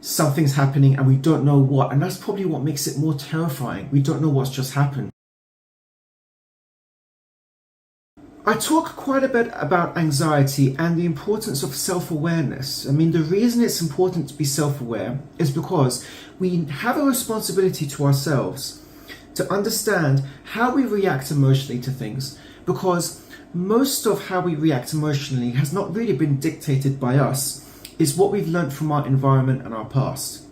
something's happening and we don't know what, and that's probably what makes it more terrifying. We don't know what's just happened. I talk quite a bit about anxiety and the importance of self-awareness. I mean, the reason it's important to be self-aware is because we have a responsibility to ourselves to understand how we react emotionally to things, because most of how we react emotionally has not really been dictated by us. It's what we've learned from our environment and our past.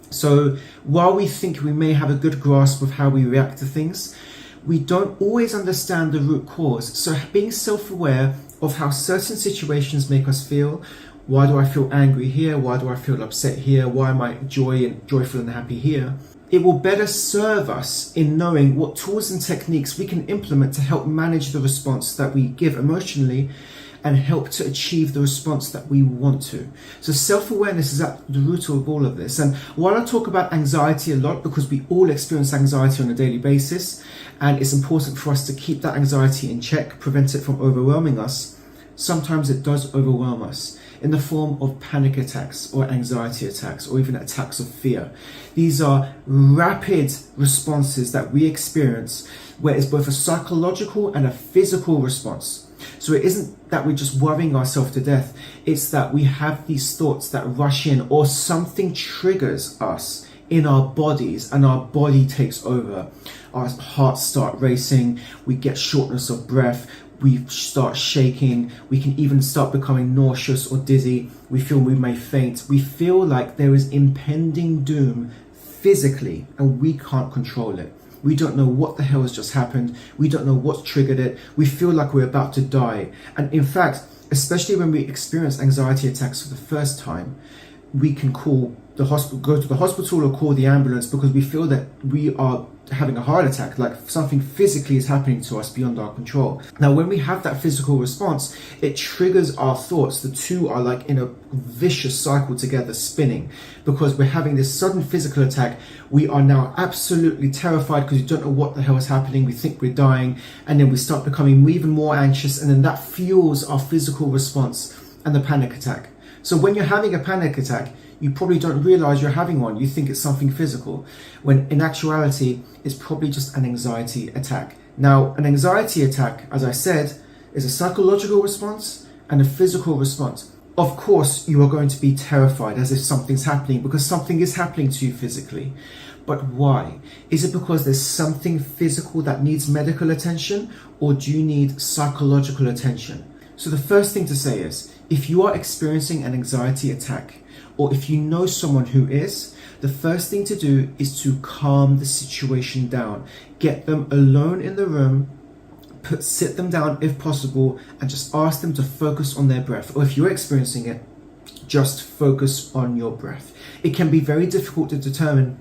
So while we think we may have a good grasp of how we react to things, we don't always understand the root cause. So being self-aware of how certain situations make us feel. Why do I feel angry here? Why do I feel upset here? Why am I joyful and happy here? It will better serve us in knowing what tools and techniques we can implement to help manage the response that we give emotionally and help to achieve the response that we want to. So self-awareness is at the root of all of this. And while I talk about anxiety a lot, because we all experience anxiety on a daily basis, and it's important for us to keep that anxiety in check, prevent it from overwhelming us, sometimes it does overwhelm us in the form of panic attacks or anxiety attacks or even attacks of fear. These are rapid responses that we experience where it's both a psychological and a physical response. So it isn't that we're just worrying ourselves to death, it's that we have these thoughts that rush in, or something triggers us in our bodies and our body takes over. Our hearts start racing, we get shortness of breath, we start shaking, we can even start becoming nauseous or dizzy, we feel we may faint, we feel like there is impending doom physically and we can't control it. We don't know what the hell has just happened. We don't know what triggered it. We feel like we're about to die. And in fact, especially when we experience anxiety attacks for the first time, we can call the hospital, go to the hospital or call the ambulance because we feel that we are having a heart attack, like something physically is happening to us beyond our control. Now, when we have that physical response, it triggers our thoughts. The two are like in a vicious cycle together, spinning, because we're having this sudden physical attack. We are now absolutely terrified because we don't know what the hell is happening. We think we're dying, and then we start becoming even more anxious, and then that fuels our physical response and the panic attack. So when you're having a panic attack, you probably don't realize you're having one. You think it's something physical, when in actuality, it's probably just an anxiety attack. Now, an anxiety attack, as I said, is a psychological response and a physical response. Of course, you are going to be terrified as if something's happening, because something is happening to you physically. But why? Is it because there's something physical that needs medical attention, or do you need psychological attention? So the first thing to say is, if you are experiencing an anxiety attack, or if you know someone who is, the first thing to do is to calm the situation down. Get them alone in the room, sit them down if possible, and just ask them to focus on their breath. Or if you're experiencing it, just focus on your breath. It can be very difficult to determine,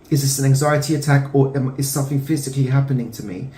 is this an anxiety attack or is something physically happening to me?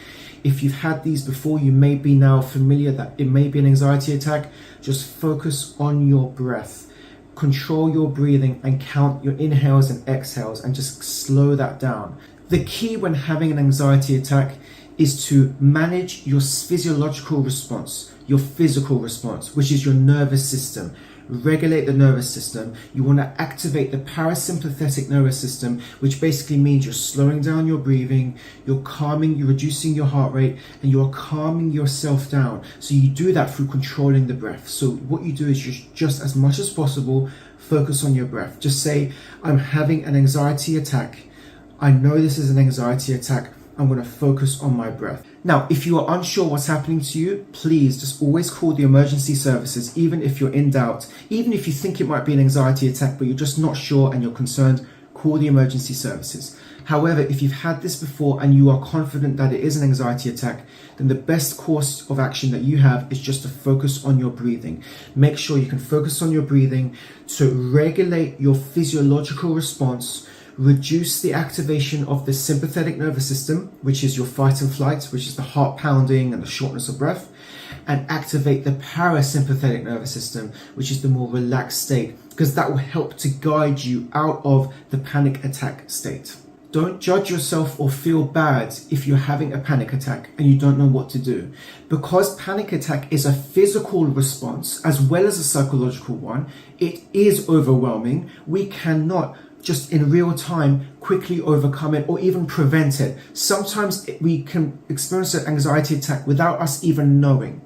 If you've had these before, you may be now familiar that it may be an anxiety attack. Just focus on your breath. Control your breathing and count your inhales and exhales and just slow that down. The key when having an anxiety attack is to manage your physiological response, your physical response, which is your nervous system. Regulate the nervous system. You want to activate the parasympathetic nervous system, which basically means you're slowing down your breathing, you're calming, you're reducing your heart rate, and you're calming yourself down. So you do that through controlling the breath. So what you do is you just as much as possible focus on your breath. Just say, I'm having an anxiety attack. I know this is an anxiety attack. I'm going to focus on my breath. Now, if you are unsure what's happening to you, please just always call the emergency services, even if you're in doubt, even if you think it might be an anxiety attack, but you're just not sure and you're concerned, call the emergency services. However, if you've had this before and you are confident that it is an anxiety attack, then the best course of action that you have is just to focus on your breathing. Make sure you can focus on your breathing to regulate your physiological response, reduce the activation of the sympathetic nervous system, which is your fight and flight, which is the heart pounding and the shortness of breath, and activate the parasympathetic nervous system, which is the more relaxed state, because that will help to guide you out of the panic attack state. Don't judge yourself or feel bad if you're having a panic attack and you don't know what to do. Because panic attack is a physical response as well as a psychological one, it is overwhelming. We cannot just in real time quickly overcome it or even prevent it. Sometimes we can experience an anxiety attack without us even knowing.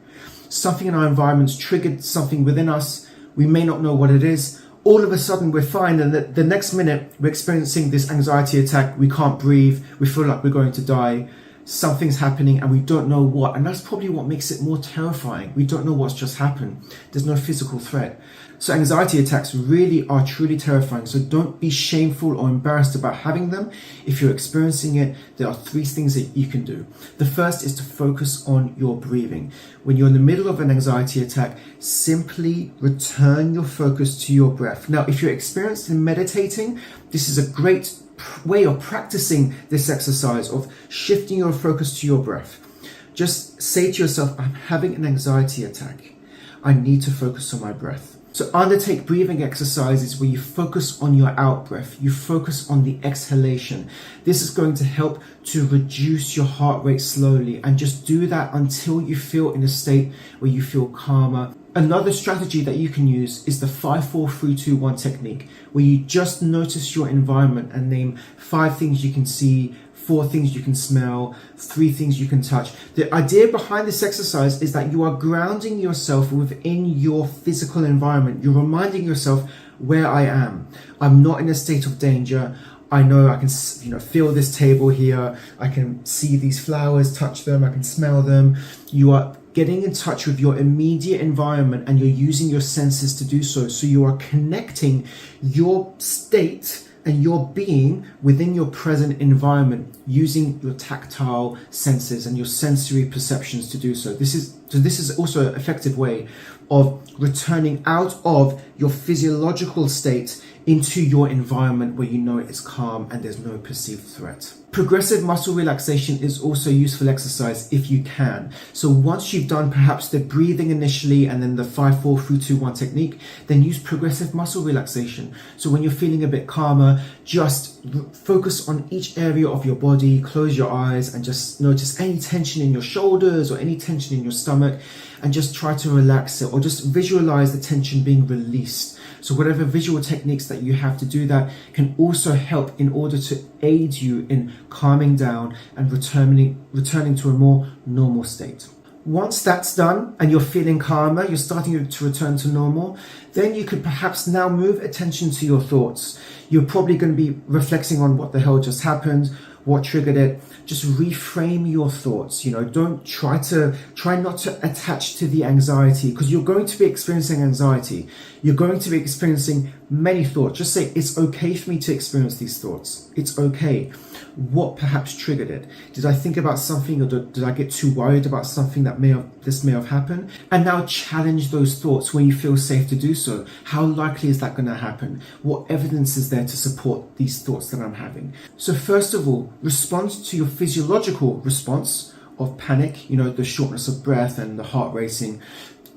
Something in our environments triggered something within us. We may not know what it is. All of a sudden we're fine, and the next minute we're experiencing this anxiety attack. We can't breathe. We feel like we're going to die. Something's happening and we don't know what. And that's probably what makes it more terrifying. We don't know what's just happened. There's no physical threat. So anxiety attacks really are truly terrifying. So don't be shameful or embarrassed about having them. If you're experiencing it, there are 3 things that you can do. The first is to focus on your breathing. When you're in the middle of an anxiety attack, simply return your focus to your breath. Now, if you're experienced in meditating, this is a great way of practicing this exercise of shifting your focus to your breath. Just say to yourself, I'm having an anxiety attack. I need to focus on my breath. So undertake breathing exercises where you focus on your out breath, you focus on the exhalation. This is going to help to reduce your heart rate slowly, and just do that until you feel in a state where you feel calmer. Another strategy that you can use is the 5-4-3-2-1 technique, where you just notice your environment and name 5 things you can see, 4 things you can smell, 3 things you can touch. The idea behind this exercise is that you are grounding yourself within your physical environment. You're reminding yourself, where I am. I'm not in a state of danger. I know I can, feel this table here. I can see these flowers, touch them. I can smell them. You are getting in touch with your immediate environment, and you're using your senses to do so. So you are connecting your state and your being within your present environment using your tactile senses and your sensory perceptions to do so. This is also an effective way of returning out of your physiological state into your environment where you know it is calm and there's no perceived threat. Progressive muscle relaxation is also a useful exercise if you can. So once you've done perhaps the breathing initially and then the 5-4-3-2-1 technique, then use progressive muscle relaxation. So when you're feeling a bit calmer, just focus on each area of your body, close your eyes and just notice any tension in your shoulders or any tension in your stomach, and just try to relax it, or just visualize the tension being released. So whatever visual techniques that you have to do that can also help in order to aid you in calming down and returning to a more normal state. Once that's done and you're feeling calmer, you're starting to return to normal, then you could perhaps now move attention to your thoughts. You're probably going to be reflecting on what the hell just happened, what triggered it. Just reframe your thoughts. Don't try not to attach to the anxiety, because you're going to be experiencing anxiety. You're going to be experiencing many thoughts. Just say, it's okay for me to experience these thoughts. It's okay. What perhaps triggered it? Did I think about something, or did I get too worried about something that may have happened? And now challenge those thoughts when you feel safe to do so. How likely is that going to happen? What evidence is there to support these thoughts that I'm having? So first of all, respond to your physiological response of panic, the shortness of breath and the heart racing.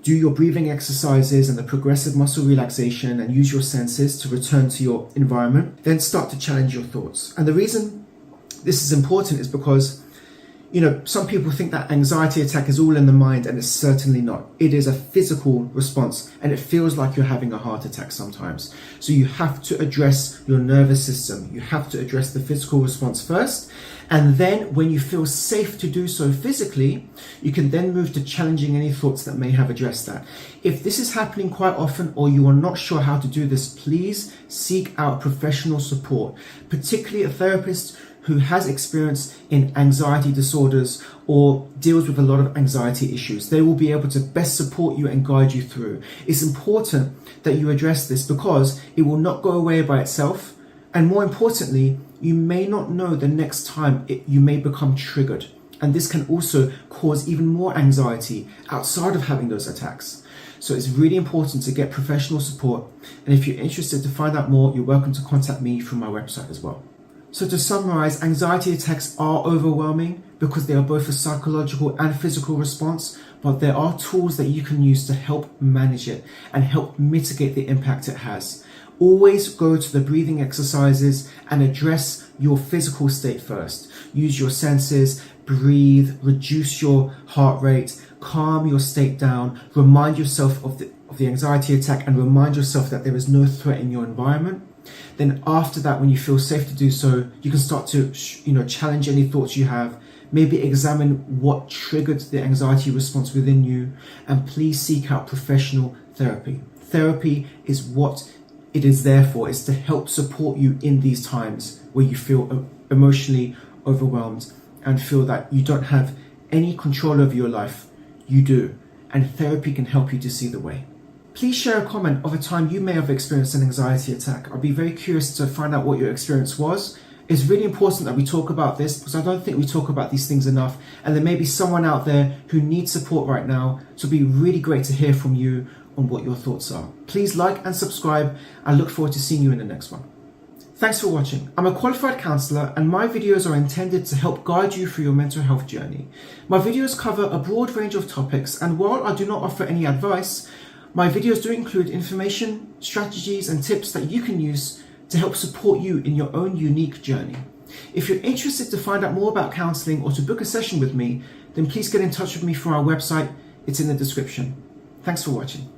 Do your breathing exercises and the progressive muscle relaxation and use your senses to return to your environment. Then start to challenge your thoughts. And the reason this is important is because, some people think that anxiety attack is all in the mind, and it's certainly not. It is a physical response, and it feels like you're having a heart attack sometimes. So you have to address your nervous system. You have to address the physical response first. And then when you feel safe to do so physically, you can then move to challenging any thoughts that may have addressed that. If this is happening quite often, or you are not sure how to do this, please seek out professional support, particularly a therapist who has experience in anxiety disorders or deals with a lot of anxiety issues. They will be able to best support you and guide you through. It's important that you address this, because it will not go away by itself. And more importantly, you may not know the next time you may become triggered. And this can also cause even more anxiety outside of having those attacks. So it's really important to get professional support. And if you're interested to find out more, you're welcome to contact me through my website as well. So to summarize, anxiety attacks are overwhelming because they are both a psychological and physical response, but there are tools that you can use to help manage it and help mitigate the impact it has. Always go to the breathing exercises and address your physical state first. Use your senses, breathe, reduce your heart rate, calm your state down, remind yourself of the anxiety attack, and remind yourself that there is no threat in your environment. Then after that, when you feel safe to do so, you can start to challenge any thoughts you have. Maybe examine what triggered the anxiety response within you, and please seek out professional therapy. Therapy is what it is there for, is to help support you in these times where you feel emotionally overwhelmed and feel that you don't have any control over your life. You do, and therapy can help you to see the way. Please share a comment of a time you may have experienced an anxiety attack. I'll be very curious to find out what your experience was. It's really important that we talk about this, because I don't think we talk about these things enough, and there may be someone out there who needs support right now, so it'll be really great to hear from you on what your thoughts are. Please like and subscribe. I look forward to seeing you in the next one. Thanks for watching. I'm a qualified counsellor, and my videos are intended to help guide you through your mental health journey. My videos cover a broad range of topics, and while I do not offer any advice, my videos do include information, strategies, and tips that you can use to help support you in your own unique journey. If you're interested to find out more about counselling or to book a session with me, then please get in touch with me through our website. It's in the description. Thanks for watching.